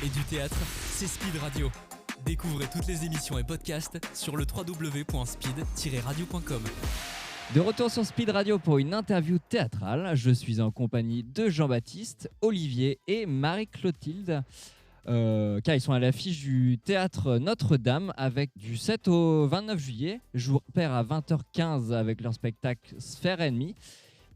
et du théâtre, c'est Speed Radio. Découvrez toutes les émissions et podcasts sur le www.speed-radio.com. De retour sur Speed Radio pour une interview théâtrale. Je suis en compagnie de Jean-Baptiste, Olivier et Marie-Clotilde. Car ils sont à l'affiche du théâtre Notre-Dame avec du 7 au 29 juillet, jour pair à 20h15 avec leur spectacle Sphère Ennemie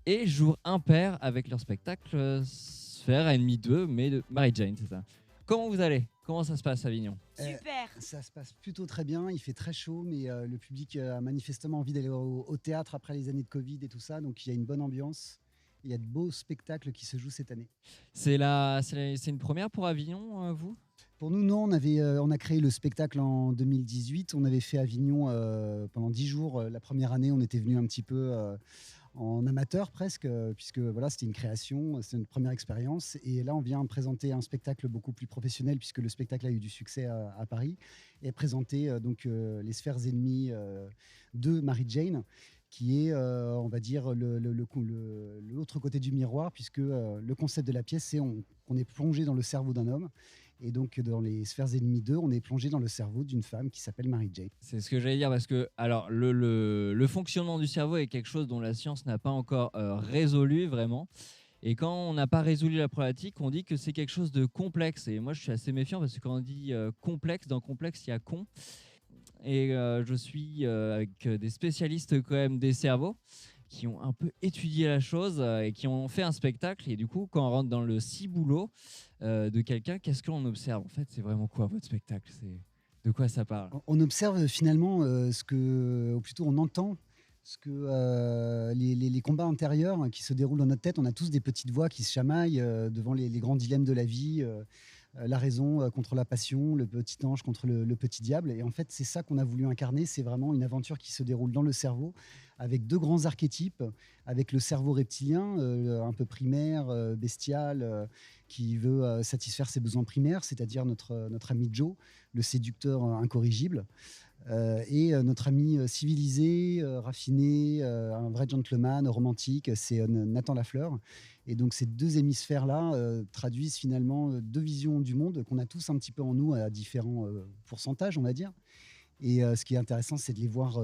et jour impair avec leur spectacle Sphère Ennemie 2, mais de Mary-Jane, c'est ça. Comment vous allez ? Comment ça se passe à Avignon ? Super. Ça se passe plutôt très bien, il fait très chaud, mais le public a manifestement envie d'aller au théâtre après les années de Covid et tout ça, donc il y a une bonne ambiance. Il y a de beaux spectacles qui se jouent cette année. C'est une première pour Avignon, vous ? Pour nous, non, on a créé le spectacle en 2018. On avait fait Avignon pendant 10 jours. La première année, on était venu un petit peu en amateur presque, puisque voilà, c'était une création, c'était une première expérience. Et là, on vient présenter un spectacle beaucoup plus professionnel, puisque le spectacle a eu du succès à Paris, et présenter les Sphères Ennemies de Mary-Jane, qui est, on va dire, l'autre côté du miroir, puisque le concept de la pièce, c'est qu'on est plongé dans le cerveau d'un homme. Et donc, dans les Sphères Ennemies 2, on est plongé dans le cerveau d'une femme qui s'appelle Mary-Jane. C'est ce que j'allais dire, parce que alors, le fonctionnement du cerveau est quelque chose dont la science n'a pas encore résolu vraiment. Et quand on n'a pas résolu la problématique, on dit que c'est quelque chose de complexe. Et moi, je suis assez méfiant, parce que quand on dit complexe, dans complexe, il y a con. Et je suis avec des spécialistes quand même des cerveaux qui ont un peu étudié la chose et qui ont fait un spectacle. Et du coup, quand on rentre dans le ciboulot de quelqu'un, qu'est-ce qu'on observe ? En fait, c'est vraiment quoi votre spectacle ? De quoi ça parle ? On observe finalement ou plutôt on entend ce que les combats intérieurs qui se déroulent dans notre tête. On a tous des petites voix qui se chamaillent devant les grands dilemmes de la vie. La raison contre la passion, le petit ange contre le petit diable. Et en fait, c'est ça qu'on a voulu incarner. C'est vraiment une aventure qui se déroule dans le cerveau, avec deux grands archétypes, avec le cerveau reptilien, un peu primaire, bestial, qui veut satisfaire ses besoins primaires, c'est-à-dire notre ami Joe, le séducteur incorrigible. Et notre ami civilisé, raffiné, un vrai gentleman, romantique, c'est Nathan Lafleur. Et donc ces deux hémisphères-là traduisent finalement deux visions du monde qu'on a tous un petit peu en nous à différents pourcentages, on va dire. Et ce qui est intéressant, c'est de les voir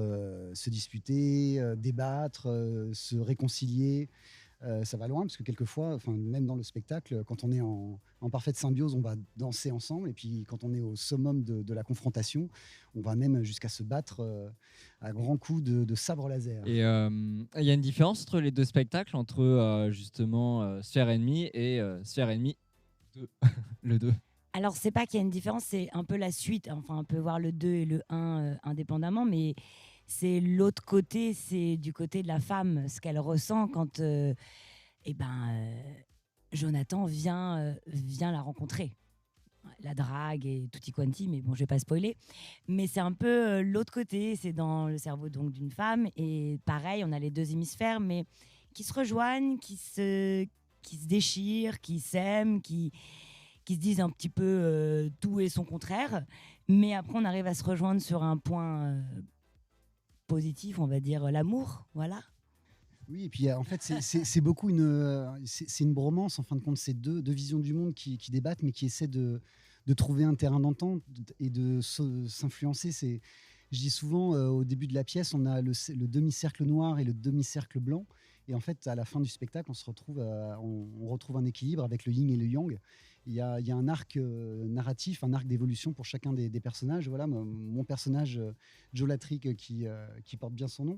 se disputer, débattre, se réconcilier. Ça va loin, parce que quelquefois, même dans le spectacle, quand on est en parfaite symbiose, on va danser ensemble. Et puis quand on est au summum de la confrontation, on va même jusqu'à se battre à grands coups de sabre laser. Et il y a une différence entre les deux spectacles, entre justement Sphère Ennemie et Sphère Ennemie 2, le 2. Alors, c'est pas qu'il y a une différence, c'est un peu la suite. Enfin, on peut voir le 2 et le 1 indépendamment, mais c'est l'autre côté, c'est du côté de la femme, ce qu'elle ressent quand Jonathan vient la rencontrer. La drague et tutti quanti, mais bon, je vais pas spoiler. Mais c'est un peu l'autre côté, c'est dans le cerveau donc d'une femme. Et pareil, on a les deux hémisphères, mais qui se rejoignent, qui se déchirent, qui s'aiment, qui se disent un petit peu tout et son contraire. Mais après, on arrive à se rejoindre sur un point positif, on va dire l'amour, voilà. Oui, et puis en fait, c'est beaucoup c'est une bromance, en fin de compte. C'est deux visions du monde qui débattent, mais qui essaient de trouver un terrain d'entente et de s'influencer. Je dis souvent, au début de la pièce, on a le demi-cercle noir et le demi-cercle blanc. Et en fait, à la fin du spectacle, on retrouve un équilibre avec le yin et le yang. Il y a un arc narratif, un arc d'évolution pour chacun des personnages. Voilà, mon personnage, Joe Latrick, qui porte bien son nom,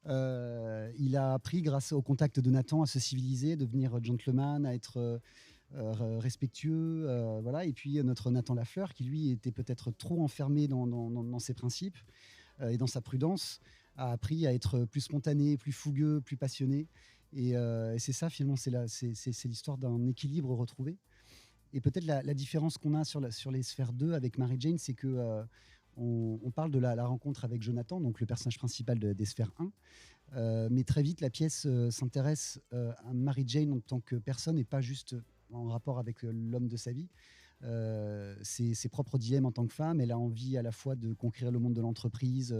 il a appris, grâce au contact de Nathan, à se civiliser, devenir gentleman, à être respectueux. Voilà. Et puis notre Nathan Lafleur, qui lui était peut-être trop enfermé dans ses principes et dans sa prudence, a appris à être plus spontané, plus fougueux, plus passionné. Et c'est ça, finalement, c'est l'histoire d'un équilibre retrouvé. Et peut-être la différence qu'on a sur les Sphères 2 avec Mary-Jane, c'est que on parle de la rencontre avec Jonathan, donc le personnage principal des Sphères 1. Mais très vite, la pièce s'intéresse à Mary-Jane en tant que personne et pas juste en rapport avec l'homme de sa vie. ses propres dilemmes en tant que femme. Elle a envie à la fois de conquérir le monde de l'entreprise,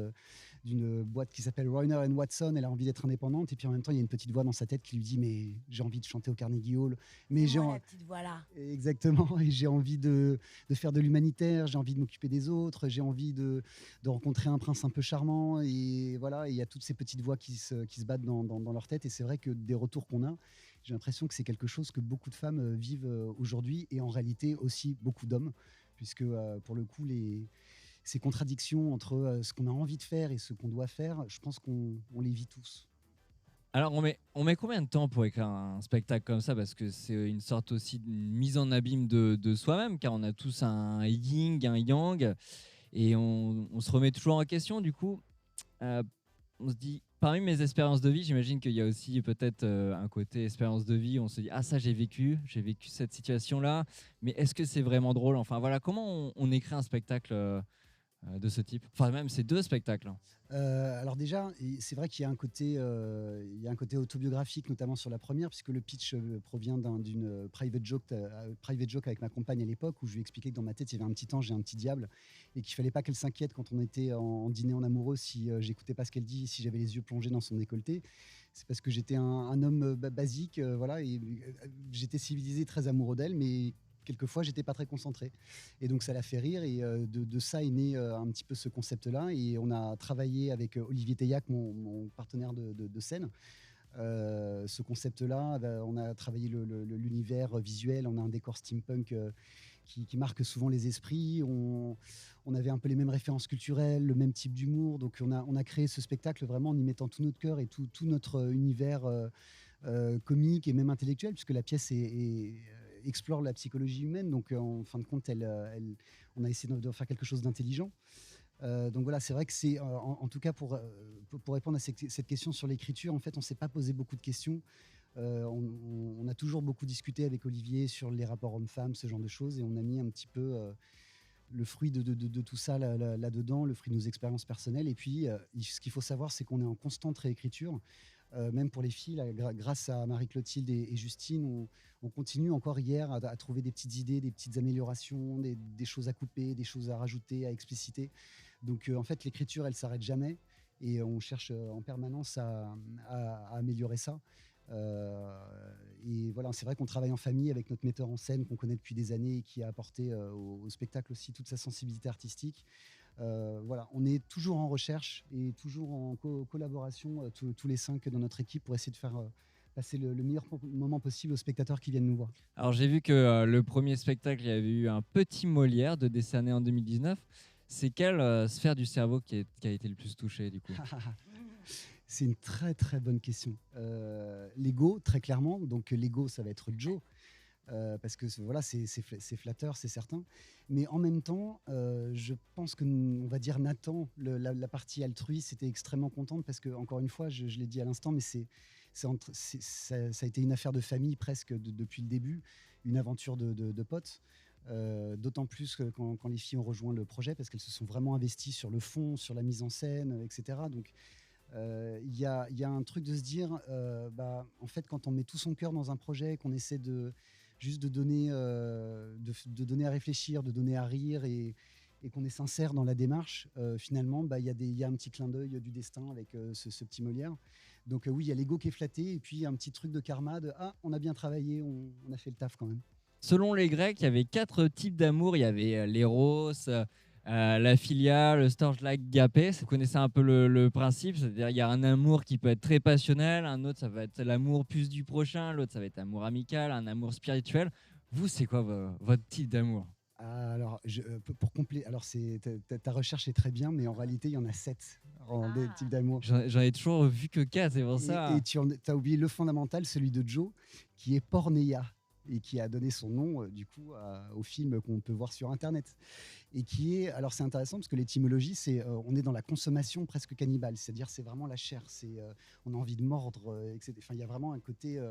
d'une boîte qui s'appelle Reiner & Watson. Elle a envie d'être indépendante. Et puis en même temps, il y a une petite voix dans sa tête qui lui dit « Mais j'ai envie de chanter au Carnegie Hall. » Mais C'est moi, la petite voix là. Exactement. Et j'ai envie de faire de l'humanitaire. J'ai envie de m'occuper des autres. J'ai envie de rencontrer un prince un peu charmant. Et voilà, il y a toutes ces petites voix qui se battent dans leur tête. Et c'est vrai que des retours qu'on a, j'ai l'impression que c'est quelque chose que beaucoup de femmes vivent aujourd'hui, et en réalité aussi beaucoup d'hommes, puisque pour le coup, ces contradictions entre ce qu'on a envie de faire et ce qu'on doit faire, je pense qu'on les vit tous. Alors, on met combien de temps pour écrire un spectacle comme ça? Parce que c'est une sorte aussi de mise en abîme de soi-même, car on a tous un yin, un yang, et on se remet toujours en question. Du coup, on se dit, parmi mes expériences de vie, j'imagine qu'il y a aussi peut-être un côté expérience de vie. On se dit, ah ça j'ai vécu cette situation-là, mais est-ce que c'est vraiment drôle? Enfin voilà, comment on écrit un spectacle de ce type? Enfin même ces deux spectacles. Alors déjà, c'est vrai qu'il y a il y a un côté autobiographique, notamment sur la première, puisque le pitch provient d'une private joke avec ma compagne à l'époque, où je lui expliquais que dans ma tête, il y avait un petit ange et un petit diable, et qu'il fallait pas qu'elle s'inquiète quand on était en dîner en amoureux si j'écoutais pas ce qu'elle dit, si j'avais les yeux plongés dans son décolleté. C'est parce que j'étais un homme basique, voilà, et j'étais civilisé, très amoureux d'elle, mais quelquefois, j'étais pas très concentré. Et donc, ça l'a fait rire. Et de ça est né un petit peu ce concept-là. Et on a travaillé avec Olivier Teillac, mon partenaire de scène. Ce concept-là, on a travaillé l'univers visuel. On a un décor steampunk qui marque souvent les esprits. On avait un peu les mêmes références culturelles, le même type d'humour. Donc, on a créé ce spectacle vraiment en y mettant tout notre cœur et tout notre univers comique et même intellectuel, puisque la pièce explore la psychologie humaine. Donc, en fin de compte, on a essayé de faire quelque chose d'intelligent. Donc voilà, c'est vrai que c'est, en tout cas, pour répondre à cette question sur l'écriture, en fait, on ne s'est pas posé beaucoup de questions. On a toujours beaucoup discuté avec Olivier sur les rapports hommes-femmes, ce genre de choses, et on a mis un petit peu le fruit de tout ça là-dedans, le fruit de nos expériences personnelles. Et puis, ce qu'il faut savoir, c'est qu'on est en constante réécriture. Même pour les filles, là, grâce à Marie-Clotilde et Justine, on continue encore hier à trouver des petites idées, des petites améliorations, des choses à couper, des choses à rajouter, à expliciter. Donc en fait, l'écriture, elle ne s'arrête jamais, et on cherche en permanence à améliorer ça. Et voilà, c'est vrai qu'on travaille en famille avec notre metteur en scène qu'on connaît depuis des années et qui a apporté au spectacle aussi toute sa sensibilité artistique. Voilà, on est toujours en recherche et toujours en collaboration, tous les 5 dans notre équipe, pour essayer de faire passer le meilleur moment possible aux spectateurs qui viennent nous voir. Alors j'ai vu que le premier spectacle, il y avait eu un petit Molière de décerné en 2019. C'est quelle sphère du cerveau qui a été le plus touchée du coup? C'est une très très bonne question. L'ego, très clairement. Donc l'ego, ça va être Joe. Parce que voilà, c'est flatteur, c'est certain. Mais en même temps, je pense que, on va dire, Nathan, la partie altruiste, était extrêmement contente, parce que, encore une fois, je l'ai dit à l'instant, mais ça a été une affaire de famille presque depuis le début, une aventure de potes. D'autant plus que quand les filles ont rejoint le projet, parce qu'elles se sont vraiment investies sur le fond, sur la mise en scène, etc. Donc il y a un truc de se dire, en fait, quand on met tout son cœur dans un projet, qu'on essaie juste de donner à réfléchir, de donner à rire, et qu'on est sincère dans la démarche, finalement, il y a un petit clin d'œil du destin avec ce petit Molière. Donc oui, il y a l'ego qui est flatté, et puis un petit truc de karma de « Ah, on a bien travaillé, on a fait le taf quand même ». Selon les Grecs, il y avait 4 types d'amour. Il y avait l'éros, la philia, le storge, l'agapé. Vous connaissez un peu le principe, c'est-à-dire il y a un amour qui peut être très passionnel, un autre ça va être l'amour plus du prochain, l'autre ça va être l'amour amical, un amour spirituel. Vous, c'est quoi votre type d'amour? Alors, pour compléter, alors ta recherche est très bien, mais en réalité, il y en a 7 des types d'amour. J'en ai toujours vu que 4, c'est pour ça. Et tu as oublié le fondamental, celui de Joe, qui est porneia, et qui a donné son nom du coup au film qu'on peut voir sur Internet. Et qui est, alors c'est intéressant parce que l'étymologie, c'est on est dans la consommation presque cannibale, c'est-à-dire c'est vraiment la chair, on a envie de mordre, etc. Enfin, il y a vraiment un côté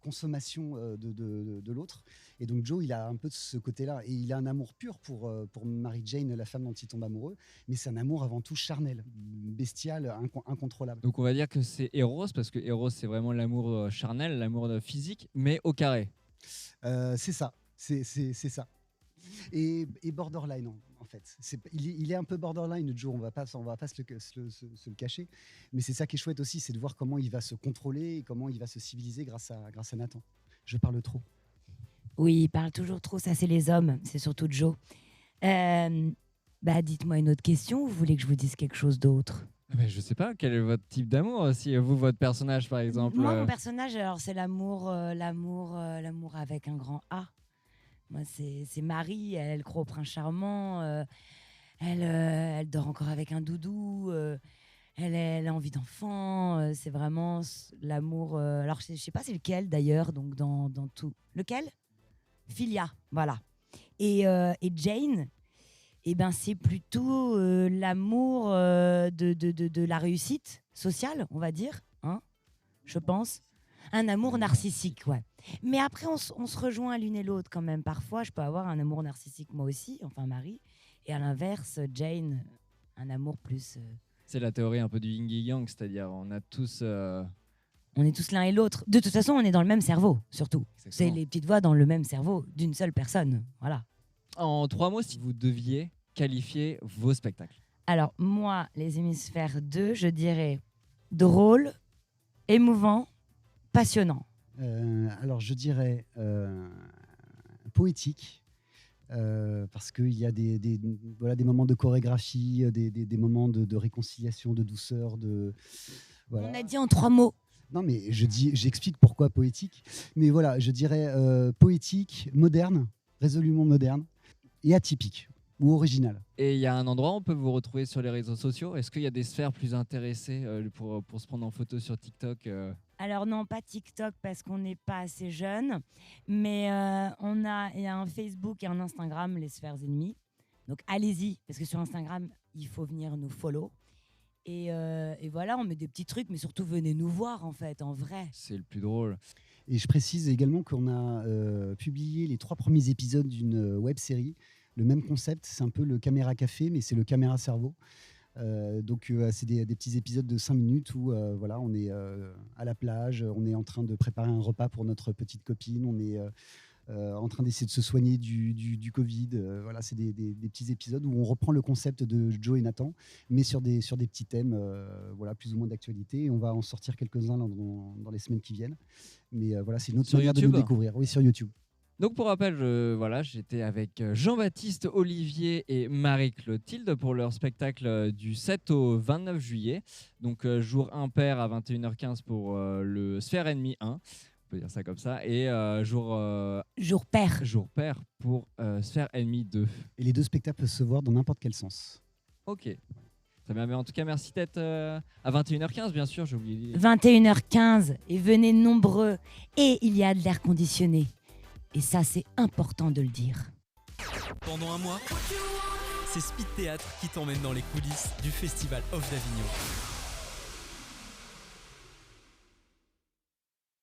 consommation de l'autre. Et donc Joe, il a un peu de ce côté-là, et il a un amour pur pour Mary Jane, la femme dont il tombe amoureux, mais c'est un amour avant tout charnel, bestial, incontrôlable. Donc on va dire que c'est Eros, parce que Eros c'est vraiment l'amour charnel, l'amour physique, mais au carré. C'est ça, c'est ça. Et borderline, en fait. Il est un peu borderline, Joe, on va pas se le cacher. Mais c'est ça qui est chouette aussi, c'est de voir comment il va se contrôler et comment il va se civiliser grâce à Nathan. Je parle trop. Oui, il parle toujours trop, ça c'est les hommes, c'est surtout Joe. Dites-moi une autre question, ou vous voulez que je vous dise quelque chose d'autre? Mais je sais pas, quel est votre type d'amour si vous, votre personnage par exemple Moi, mon personnage, alors c'est l'amour avec un grand A. Moi, c'est Marie, elle croit au prince charmant, elle dort encore avec un doudou, elle a envie d'enfant, c'est vraiment l'amour. Alors, je sais pas c'est lequel d'ailleurs, donc dans tout. Lequel? Philia, voilà. Et Jane, c'est plutôt l'amour de la réussite sociale, on va dire, hein, je pense. Un amour narcissique, ouais. Mais après, on se rejoint l'une et l'autre quand même. Parfois, je peux avoir un amour narcissique moi aussi, enfin Marie. Et à l'inverse, Jane, un amour plus... C'est la théorie un peu du yin et yang, c'est-à-dire on a tous... On est tous l'un et l'autre. De toute façon, on est dans le même cerveau, surtout. Exactement. C'est les petites voix dans le même cerveau d'une seule personne, voilà. En 3 mots, si vous deviez qualifier vos spectacles. Alors, moi, Les Hémisphères 2, je dirais drôle, émouvant, passionnant. Alors, je dirais poétique, parce qu'il y a des moments de chorégraphie, des moments de réconciliation, de douceur. Voilà. On a dit en 3 mots. Non, mais j'explique pourquoi poétique. Mais voilà, je dirais poétique, moderne, résolument moderne, et atypique ou original. Et il y a un endroit où on peut vous retrouver sur les réseaux sociaux. Est-ce qu'il y a des sphères plus intéressées pour se prendre en photo sur TikTok Alors non, pas TikTok parce qu'on n'est pas assez jeune, mais il y a un Facebook et un Instagram, les Sphères Ennemies. Donc allez-y, parce que sur Instagram, il faut venir nous follow. Et voilà, on met des petits trucs, mais surtout venez nous voir en fait, en vrai. C'est le plus drôle. Et je précise également qu'on a publié les 3 premiers épisodes d'une web-série. Le même concept, c'est un peu le caméra café, mais c'est le caméra cerveau. C'est des petits épisodes de 5 minutes où voilà, on est à la plage, on est en train de préparer un repas pour notre petite copine, on est en train d'essayer de se soigner du Covid. Voilà, c'est des petits épisodes où on reprend le concept de Joe et Nathan, mais sur des petits thèmes voilà, plus ou moins d'actualité. Et on va en sortir quelques-uns dans les semaines qui viennent. Mais voilà, c'est une autre manière de nous découvrir. Oui, sur YouTube. Donc pour rappel, j'étais avec Jean-Baptiste, Olivier et Marie-Clotilde pour leur spectacle du 7 au 29 juillet. Donc jour impair à 21h15 pour le Sphère Ennemie 1, on peut dire ça comme ça, et jour pair pour Sphère Ennemie 2. Et les 2 spectacles peuvent se voir dans n'importe quel sens. Ok. Très bien, mais en tout cas, merci d'être à 21h15, bien sûr, j'ai oublié. 21h15, et venez nombreux, et il y a de l'air conditionné. Et ça, c'est important de le dire. Pendant un mois, c'est Speed Théâtre qui t'emmène dans les coulisses du Festival Off d'Avignon.